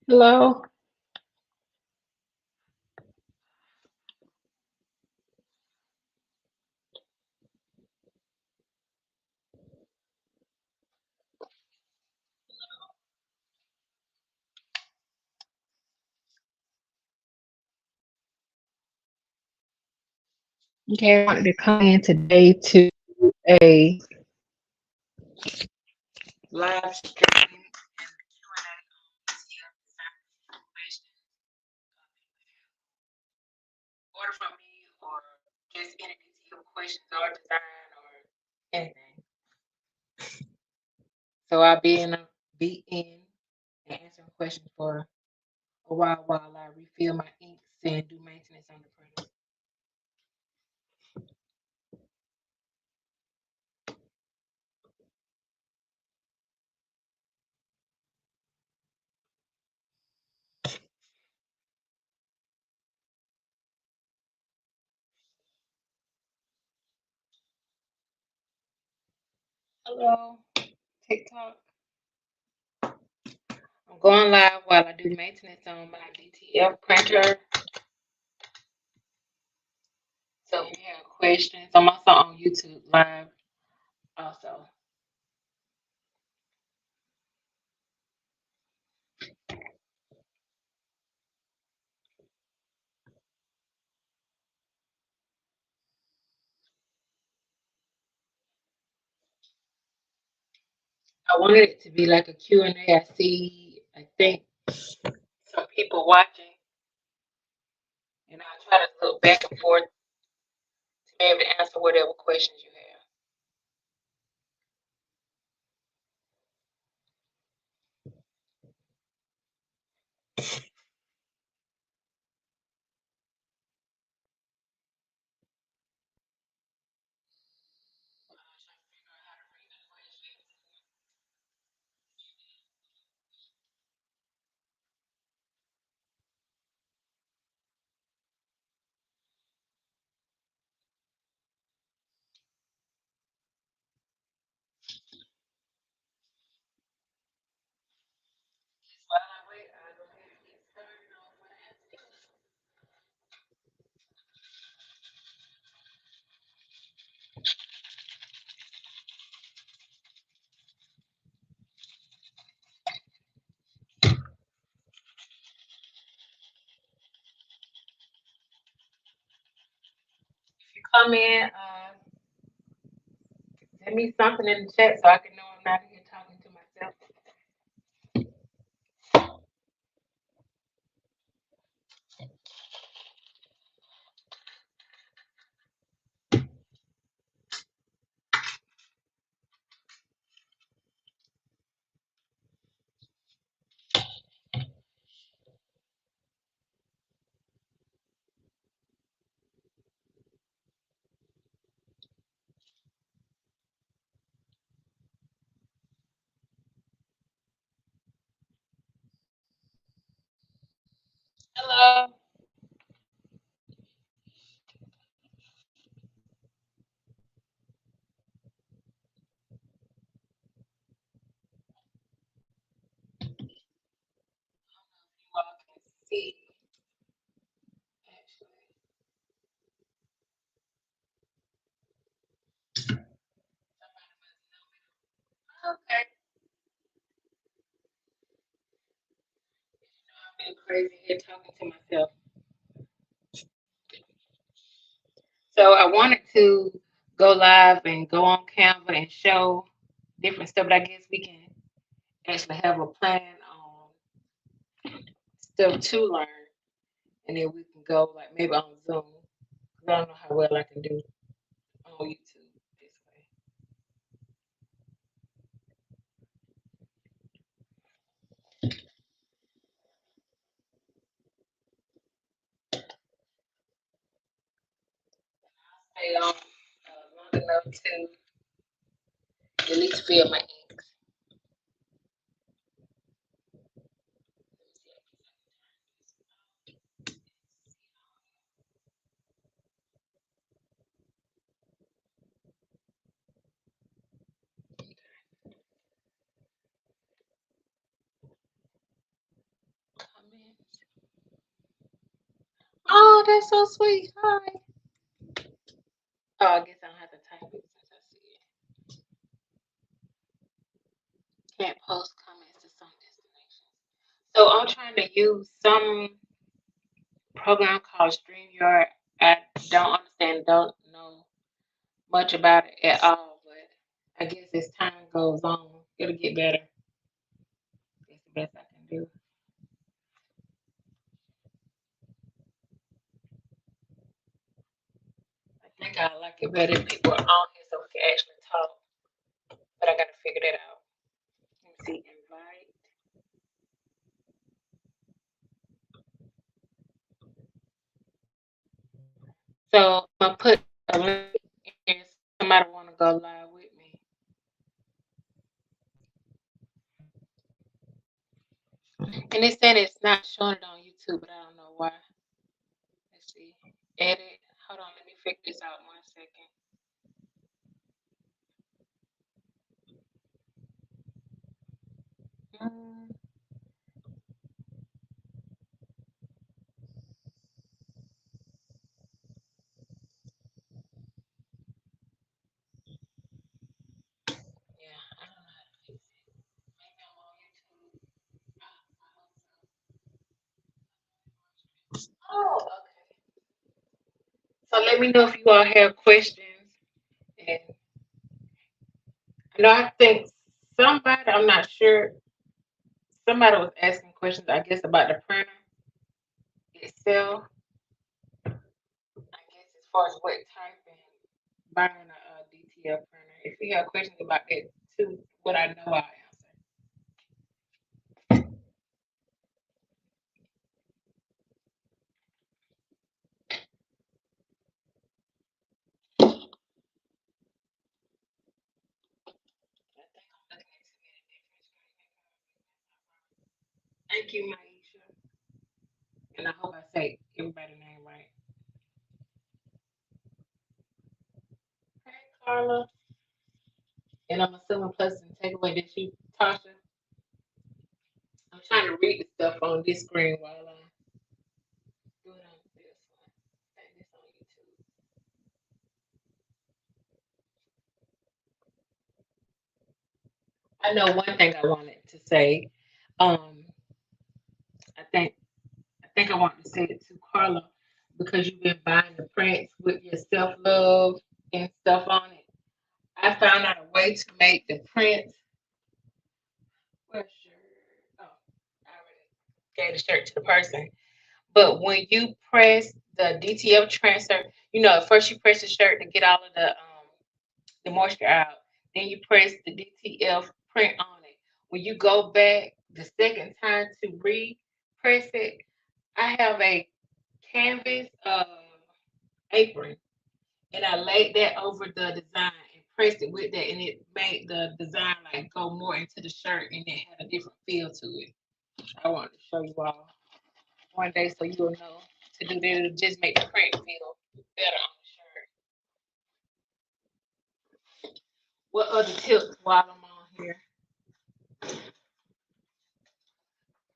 Hello. Okay, I wanted to come in today to a live stream and Q&A questions order from me or just any DTF questions or design or anything. So I'll be in and answering questions for a while I refill my inks and do maintenance on the printer. Hello, TikTok. I'm going live while I do maintenance on my DTF printer. So if you have questions, I'm also on YouTube live also. I wanted it to be like a Q&A. I see, I think, some people watching, and I'll try to look back and forth to be able to answer whatever questions you have. While I wait, I'll go ahead and get started on what I have to do. If you come in, send me something in the chat so I can know I'm not here talking to myself. Hello. You all can see, actually. Okay. I've been crazy here talking to myself. So I wanted to go live and go on Canva and show different stuff, but I guess we can actually have a plan on stuff to learn, and then we can go like maybe on Zoom. 'Cause I don't know how well I can do on YouTube this way. Stay on long enough to at least feel my inks. Oh, that's so sweet. Hi. Oh, I guess I don't have to type it since I see it. Can't post comments to some destinations. So I'm trying to use some program called StreamYard. I don't understand, don't know much about it at all, but I guess as time goes on, it'll get better. That's the best I can do. I think I like it better if people are on here so we can actually talk, but I gotta figure that out. Let me see, invite. So I'm gonna put a link in case somebody wanna go live with me. And it's saying it's not showing it on YouTube, but I don't know why. Let's see. Edit. Hold on, let me figure this out 1 second. Mm, yeah, I don't know how to fix it. Maybe I'm on YouTube. Oh, okay. So let me know if you all have questions. And I know I think somebody, I'm not sure, somebody was asking questions, I guess, about the printer itself. I guess as far as what type and buying a DTF printer. If you have questions about that too, what I know I'll answer. I think I'm looking at too many different screens. Thank you, Maisha. And I hope I say everybody's name right. Hey, Carla. And I'm assuming plus and takeaway that you, Tasha. I'm trying to read the stuff on this screen while I do it on this one. And this on YouTube. I know one thing I wanted to say. Um, I think I think I want to say it to Carla because you've been buying the prints with your self love and stuff on it. I found out a way to make the prints. Where's your? Oh, I already gave the shirt to the person. But when you press the DTF transfer, at first you press the shirt to get all of the moisture out. Then you press the DTF print on it. When you go back the second time to re-press it, I have a canvas apron, and I laid that over the design and pressed it with that, and it made the design like go more into the shirt, and it had a different feel to it. I wanted to show you all one day so you'll know to do that. It'll just make the print feel better on the shirt. What other tips while I'm on here?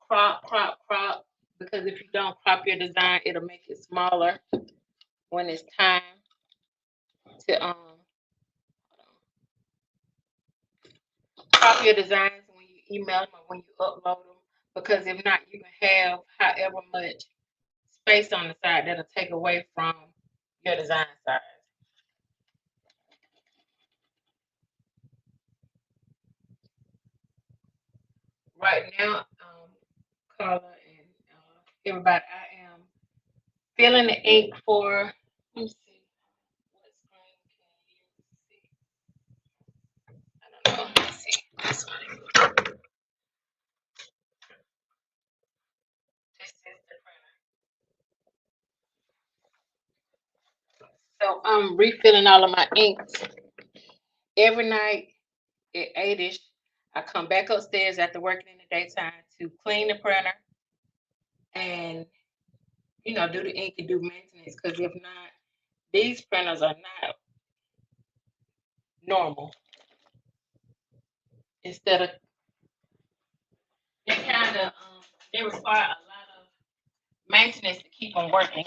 Crop, crop, crop. Because if you don't crop your design, it'll make it smaller when it's time to crop your designs when you email them or when you upload them. Because if not, you can have however much space on the side that'll take away from your design size. Right now, Carla and everybody, I am filling the ink for. Let me see. What screen can you see? I don't know. Let's see. This one. This is the printer. So I'm refilling all of my inks every night at 8ish. I come back upstairs after working in the daytime to clean the printer and do the ink and do maintenance. Because if not, these printers are not normal. Instead of they kind of they require a lot of maintenance to keep them working.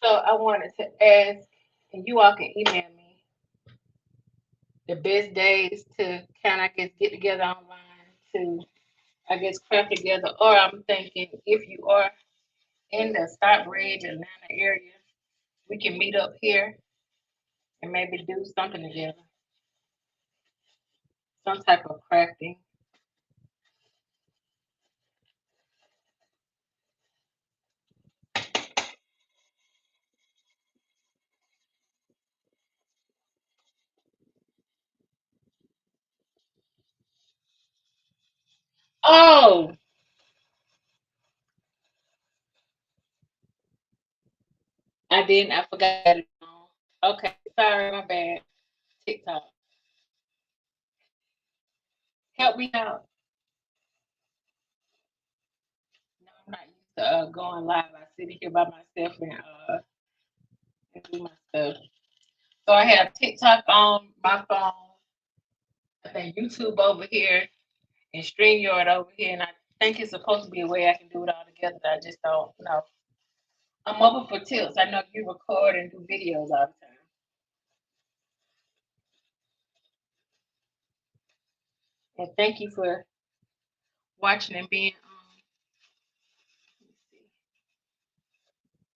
So I wanted to ask, and you all can email me the best days to kind of, I guess, get together online to, I guess, craft together. Or I'm thinking if you are in the Stockbridge, Atlanta area, we can meet up here and maybe do something together, some type of crafting. Oh, I didn't. I forgot it. Okay, sorry, my bad. TikTok, help me out. No, I'm not used to going live. I sit here by myself and do my stuff. So I have TikTok on my phone. I think YouTube over here and StreamYard over here, and I think it's supposed to be a way I can do it all together. I just don't know. I'm open for tips. I know you record and do videos all the time. And thank you for watching and being. Let me see.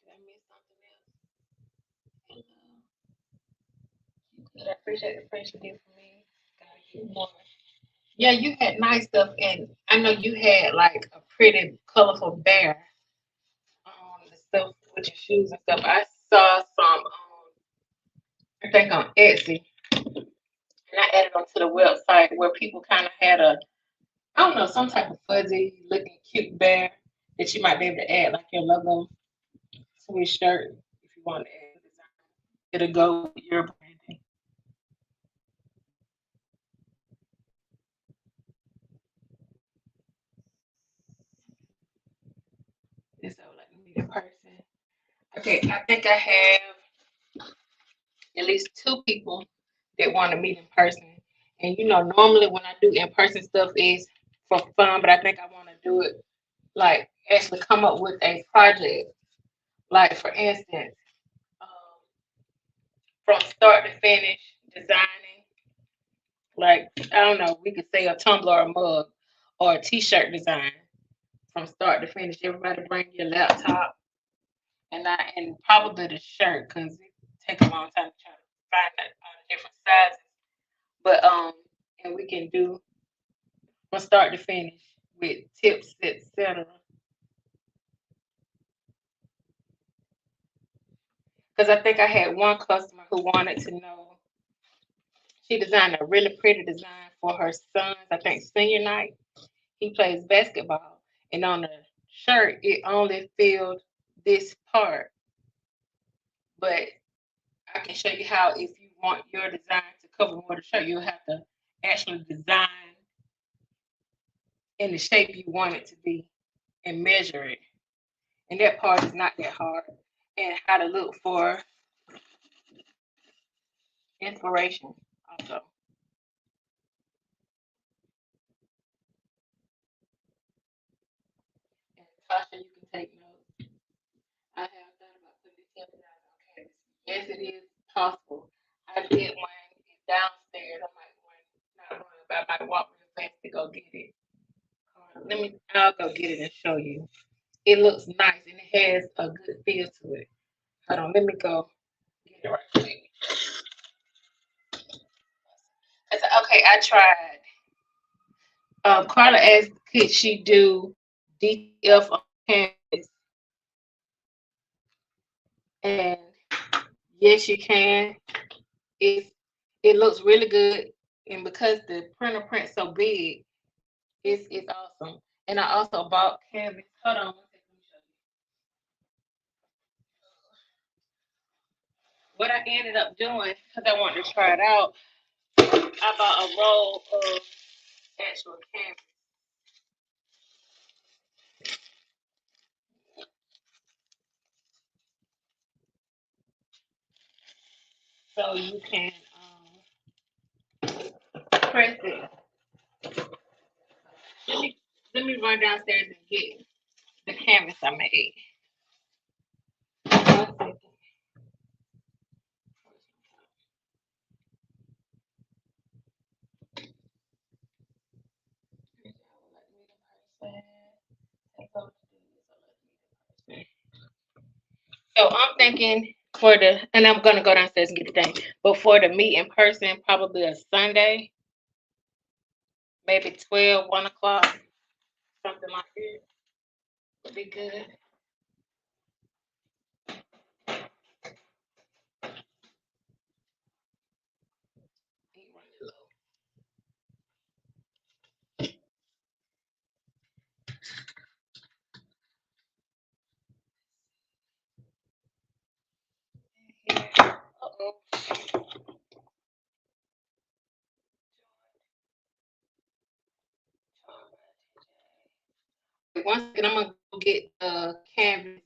Did I miss something else? I appreciate the friendship you did for me. Gotta get more. Yeah, you had nice stuff, and I know you had like a pretty colorful bear on the stuff with your shoes and stuff. I saw some, I think on Etsy, and I added them to the website where people kind of had a, I don't know, some type of fuzzy looking cute bear that you might be able to add like your logo to your shirt if you want to add a design. It'll go with your branding. It's so like me in person. Okay, I think I have at least two people that want to meet in person. And you know, normally when I do in person stuff is for fun, but I think I want to do it like actually come up with a project. Like for instance, um, from start to finish, designing. Like I don't know, we could say a tumbler or a mug or a T-shirt design from start to finish. Everybody bring your laptop and probably the shirt because it take a long time to try to find that different sizes. But and we can do from start to finish with tips, etc. Because I think I had one customer who wanted to know. She designed a really pretty design for her son's, I think, senior night. He plays basketball, and on the shirt it only filled this part. But I can show you how if you want your design to cover more of the shirt, you'll have to actually design in the shape you want it to be and measure it. And that part is not that hard. And how to look for inspiration also. And Tasha, you can take notes. I have thought about putting this design on canvas. Yes, it is possible. I did one downstairs. I might run, not run, but I might walk real fast to go get it. Let me, I'll go get it and show you. It looks nice and it has a good feel to it. Hold on, let me go get it right quick. I said, okay, I tried. Carla asked, could she do DTF on canvas? And yes, you can. It it looks really good, and because the printer prints so big, it's awesome. And I also bought canvas. Hold on one second. Let me show what I ended up doing, because I wanted to try it out, I bought a roll of actual canvas. So you can press it. Let me let me run downstairs and get the canvas I made. 1 second. So I'm thinking for the, and I'm gonna go downstairs and get the thing. But for the meet in person, probably a Sunday, maybe 12, 1 o'clock, something like that would be good. Uh-oh. One second, I'm gonna go get the canvas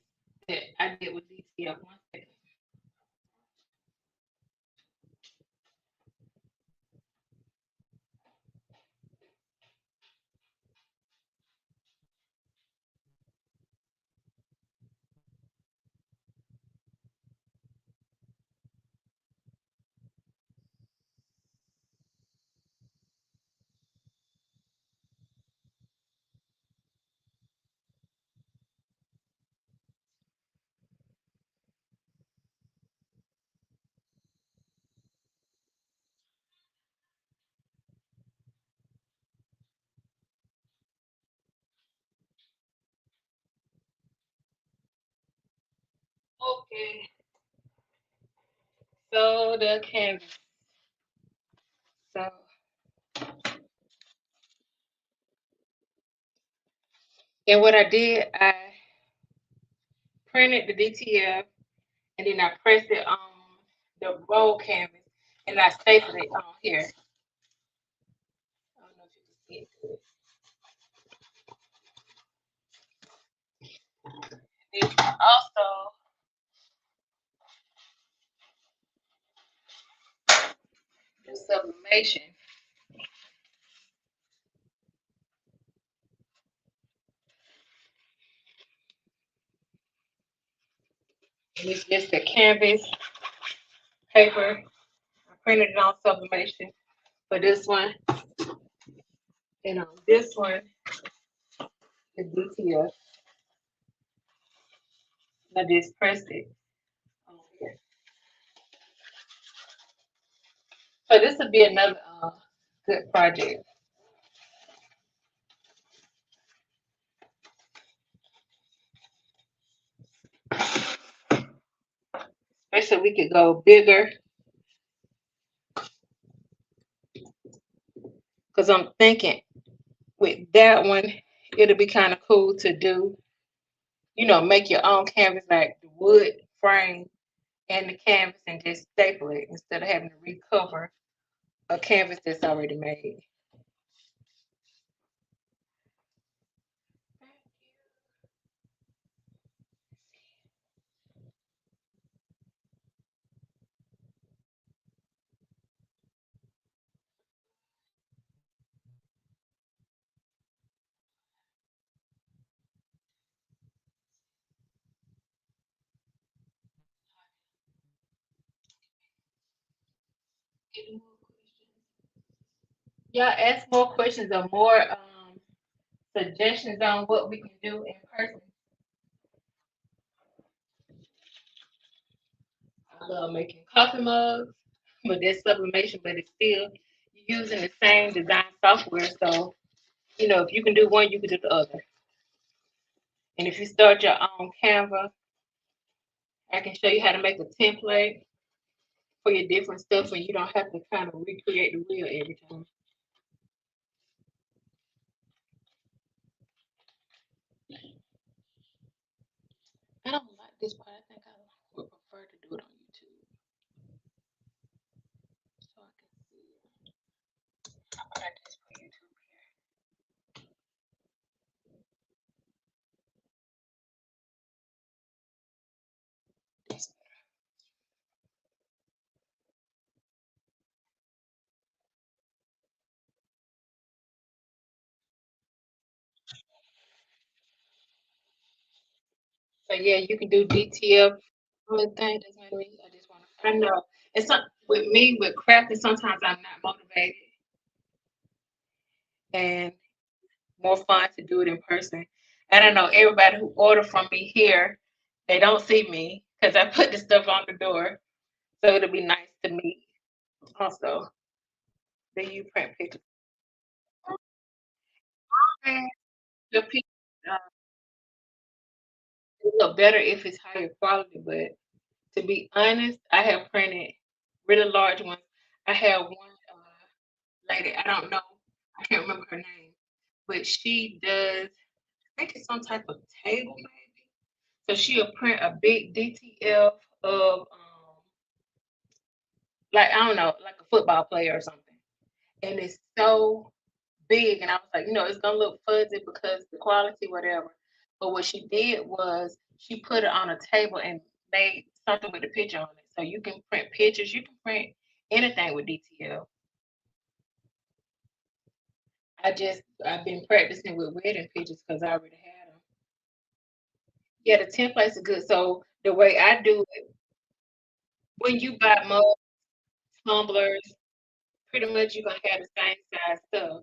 that I did with DTF. 1 second. Okay. So the canvas. So and what I did, I printed the DTF and then I pressed it on the roll canvas and I stapled it on here. I don't know if you can see it good. Then also do sublimation. And it's just the canvas paper. I printed it on sublimation for this one. And on this one is DTF. I just pressed it on here. So this would be another good project. Especially we could go bigger. Because I'm thinking with that one, it'll be kind of cool to do, make your own canvas like the wood frame and the canvas and just staple it instead of having to recover a canvas that's already made. Y'all ask more questions or more suggestions on what we can do in person. I love making coffee mugs, but that's sublimation, but it's still using the same design software. So, if you can do one, you can do the other. And if you start your own Canva, I can show you how to make a template for your different stuff and you don't have to kind of recreate the wheel every time. I don't like this part. I think I would prefer to do it on YouTube. this for YouTube here. So yeah, you can do DTF. Only thing that's made me, I just want to. I know it's not with me with crafting. Sometimes I'm not motivated, and more fun to do it in person. And I know everybody who order from me here, they don't see me because I put the stuff on the door. So it'll be nice to meet. Also, do you print pictures? And the pictures look better if it's higher quality, but to be honest, I have printed really large ones. I have one lady, I don't know, I can't remember her name, but she does, I think it's some type of table maybe. So she'll print a big DTF of, like, I don't know, like a football player or something. And it's so big. And I was like, it's going to look fuzzy because the quality, whatever. But what she did was she put it on a table and made something with a picture on it. So you can print pictures, you can print anything with DTF. I've been practicing with wedding pictures because I already had them. Yeah, the templates are good. So the way I do it, when you buy mugs, tumblers, pretty much you're gonna have the same size stuff.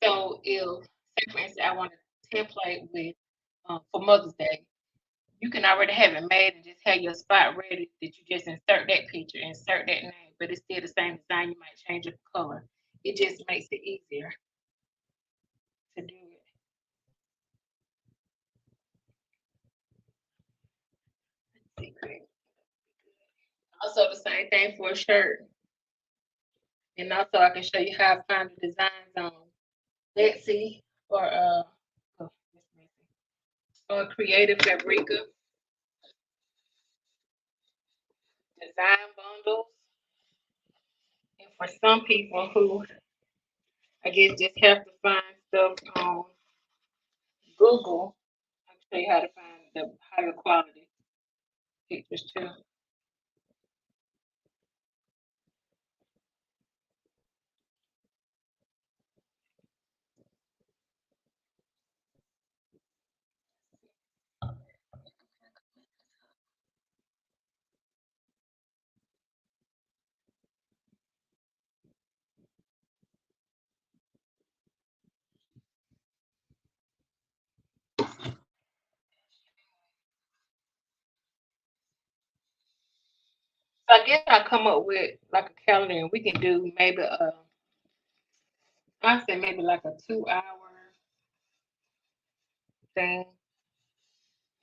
So if, say for instance, I want a template with for Mother's Day, you can already have it made and just have your spot ready that you just insert that picture, insert that name, but it's still the same design. You might change the color. It just makes it easier to do it. Secret. Also, the same thing for a shirt. And also, I can show you how I find the designs on Etsy or oh, or Creative Fabrica design bundles. And for some people who I guess just have to find stuff on Google, I can show you how to find the higher quality pictures too. So I guess I come up with like a calendar, and we can do maybe I say maybe like a 2 hour thing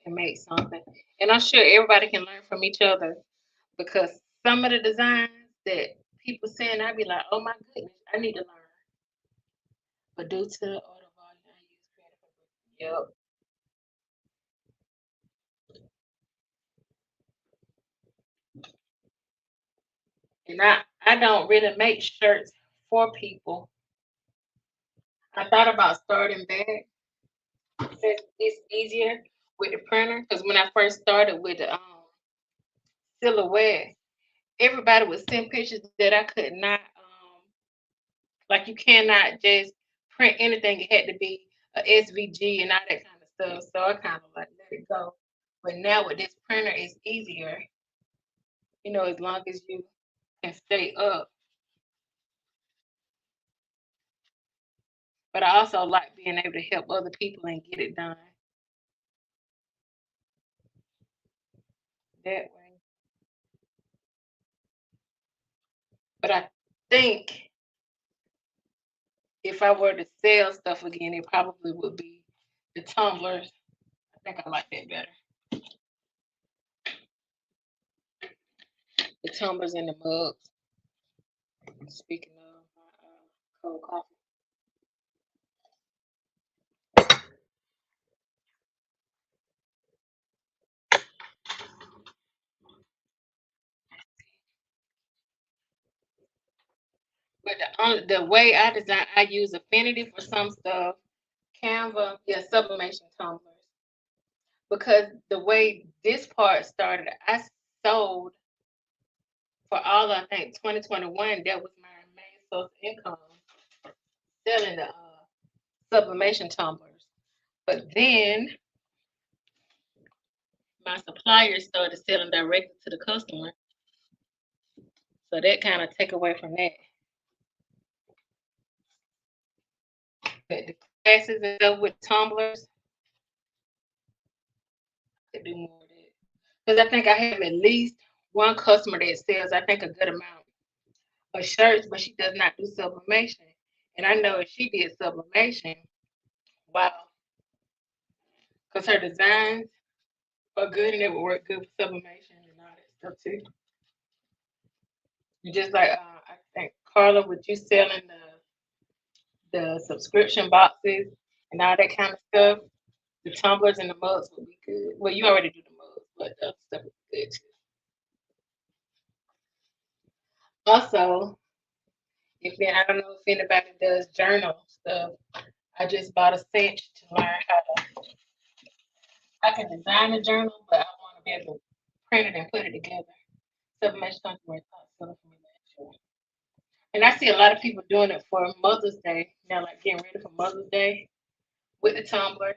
and make something. And I'm sure everybody can learn from each other because some of the designs that people saying, I'd be like, oh my goodness, I need to learn. But due to the order volume, I use Creative. Yep. And I don't really make shirts for people. I thought about starting back since it's easier with the printer. Because when I first started with the silhouette, everybody would send pictures that I could not like you cannot just print anything. It had to be a SVG and all that kind of stuff. So I kind of like let it go. But now with this printer, it's easier. As long as you can stay up. But I also like being able to help other people and get it done that way. But I think if I were to sell stuff again, it probably would be the tumblers. I think I like that better. The tumblers and the mugs. Speaking of my cold coffee. But the way I design, I use Affinity for some stuff, Canva, yeah, sublimation tumblers. Because the way this part started, I sold for all I think 2021. That was my main source of income, selling the sublimation tumblers. But then my suppliers started selling directly to the customer, so that kind of take away from that. But the classes and stuff with tumblers, I could do more of that. Because I think I have at least one customer that sells, I think, a good amount of shirts, but she does not do sublimation. And I know if she did sublimation, wow, because her designs are good and it would work good with sublimation and all that stuff too. And just like I think Carla, with you selling the subscription boxes and all that kind of stuff, the tumblers and the mugs would be good. Well, you already do the mugs, but the other stuff would be good too. Also, I don't know if anybody does journal stuff. I just bought a cinch to learn how to. I can design a journal, but I want to be able to print it and put it together. Sublimation comes where it's possible for me to actually. And I see a lot of people doing it for Mother's Day. Now, like getting ready for Mother's Day with the tumblers.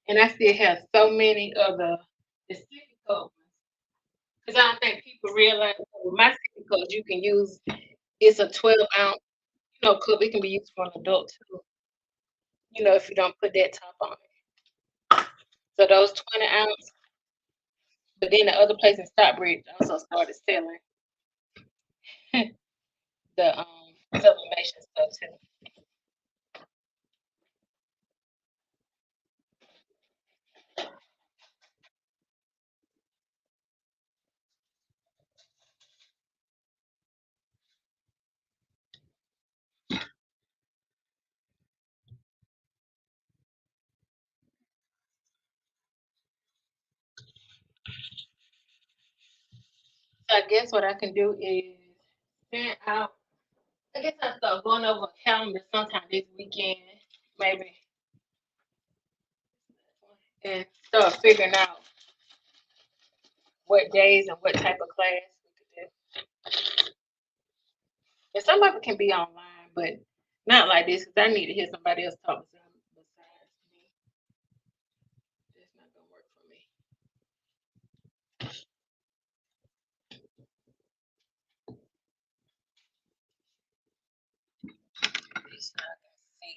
And I still have so many of the sippy cup ones. Because I don't think people realize with my sippy cups you can use it's a 12-ounce, cup. It can be used for an adult too, if you don't put that top on it. So those 20-ounce, but then the other place in Stockbridge also started selling the sublimation stuff too. So I guess what I can do is send out. I guess I start going over a calendar sometime this weekend, maybe, and start figuring out what days and what type of class we could do. And some of it can be online, but not like this because I need to hear somebody else talk besides me. That's not gonna work for me. It's not gonna see.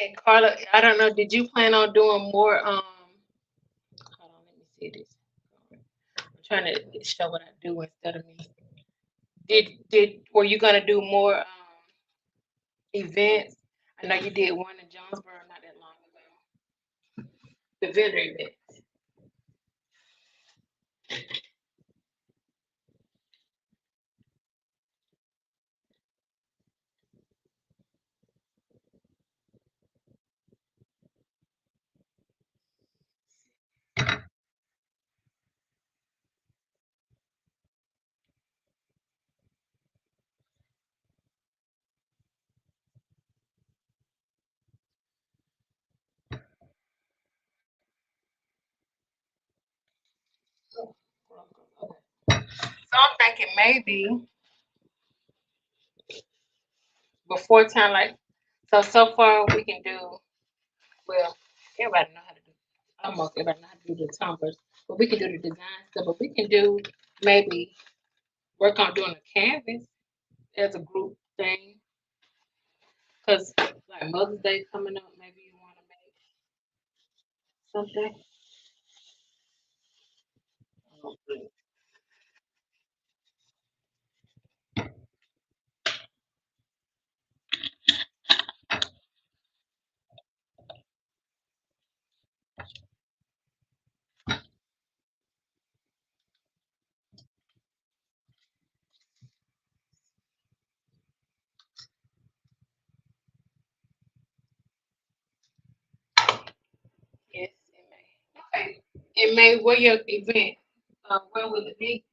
And Carla, I don't know. Did you plan on doing more? Hold on, let me see this. I'm trying to show what I do instead of me. Did were you gonna do more events? I know you did one in Jonesboro not that long ago. The vendor event. So I'm thinking maybe before time, like so far we can do well. Everybody know how to do almost everybody know how to do the tumblers, but we can do the design stuff. But we can do maybe work on doing a canvas as a group thing because like Mother's Day coming up, maybe you want to make something. Yes, it may. And May, where your event? Where will it be?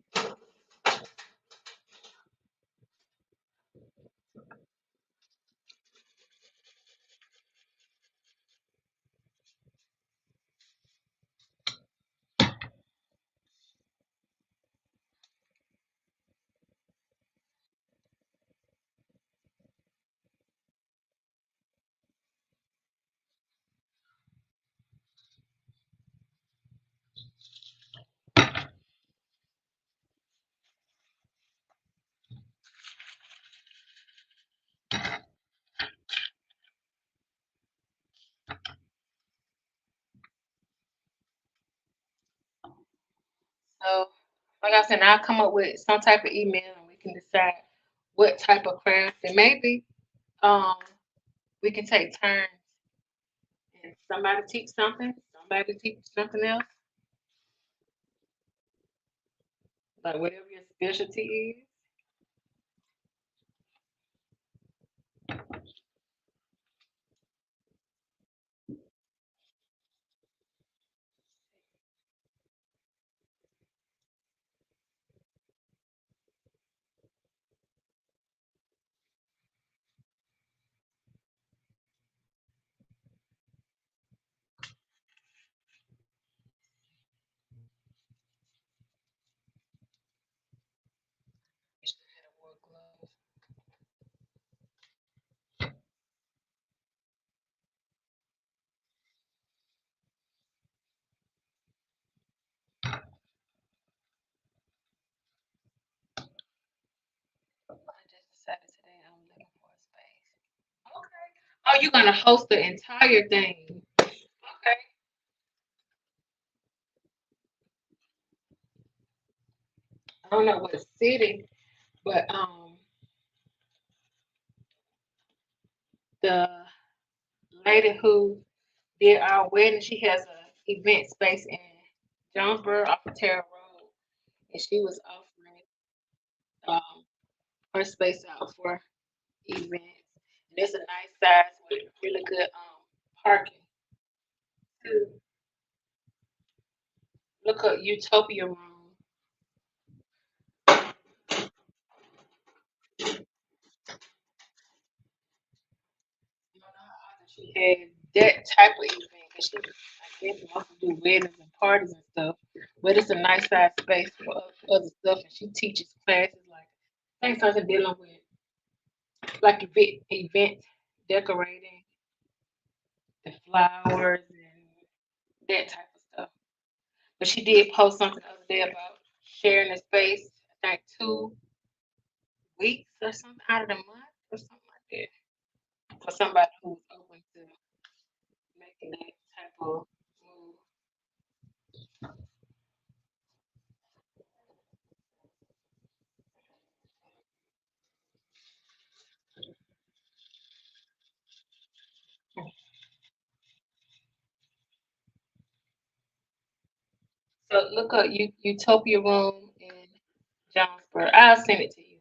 So, like I said, I'll come up with some type of email and we can decide what type of craft. And maybe um we can take turns and somebody teach something, somebody teach something else, like whatever your specialty is. You should have wore gloves. I just decided today I'm looking for a space. Okay. Oh, you're gonna host the entire thing. Okay. I don't know what city, but the lady who did our wedding, she has a event space in Jonesboro off of Terra Road, and she was offering um her space out for events. And it's a nice size with really good parking too. Look up Utopia Room. You know, she had that type of event because she, I guess, wants to do weddings and parties and stuff. But it's a nice size space for other stuff, and she teaches classes like things something dealing with like event decorating, the flowers, and that type of stuff. But she did post something the other day about sharing the space. I think 2 weeks or something out of the month or something like that for somebody who's open to making that type of move. So look up Utopia Room in Jonesboro. I'll send it to you.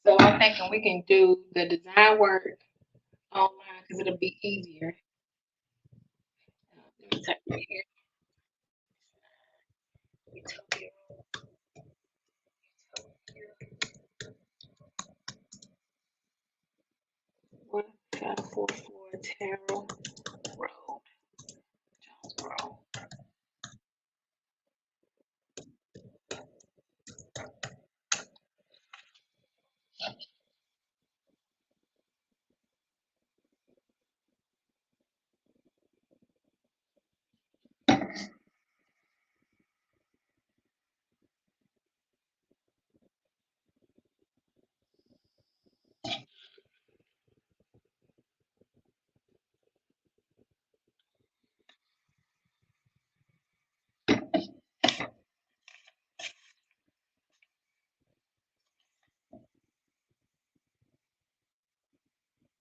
So I'm thinking we can do the design work online because it'll be easier. Let me type right here. Utopia 1544 Terrell Road, Jonesboro.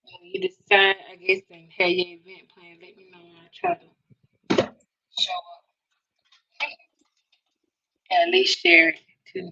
When you decide, I guess, and have your event plan, let me know and I'll try to show up. at least share it too.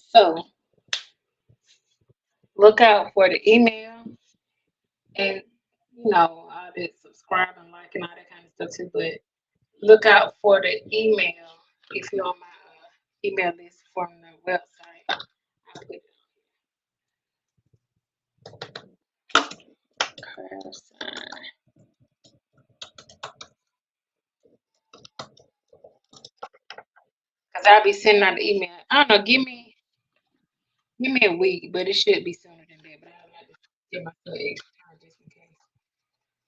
So look out for the email and all that subscribing, liking, all that kind of stuff too. But look out for the email if you're on my email list from the website. I put it on sign. Cause I'll be sending out the email. I don't know, give me a week, but it should be sooner than that. But I like to give myself extra time just in case.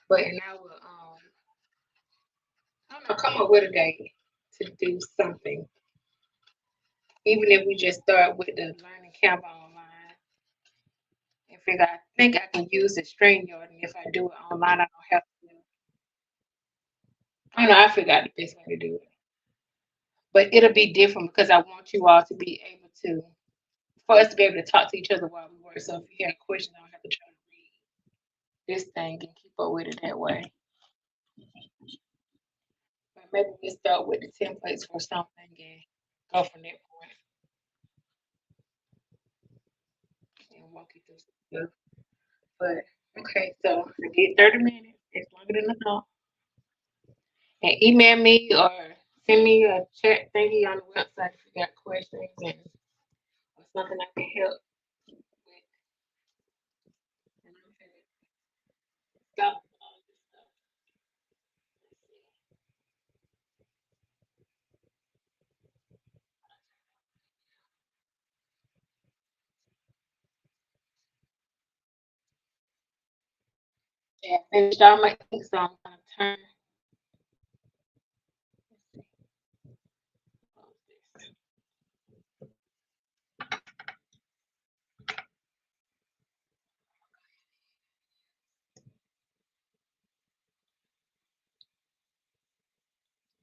But and I will I don't know, come up with a day to do something. Even if we just start with the learning Canva online and figure I think I can use the StreamYard and if I do it online I don't have to I don't know, I figure out the best way to do it. But it'll be different because I want you all to be able to for us to be able to talk to each other while we work. So if you have a question, I don't have to try to read this thing and keep up with it that way. But maybe we start with the templates for something and go from that point and walk you through some stuff. But okay, so I did 30 minutes. It's longer than I thought. And email me or send me a chat thingy on the website if you got questions and or something I can help with. And I'm gonna stop all this stuff. Yeah, I finished all my ink, so I'm gonna turn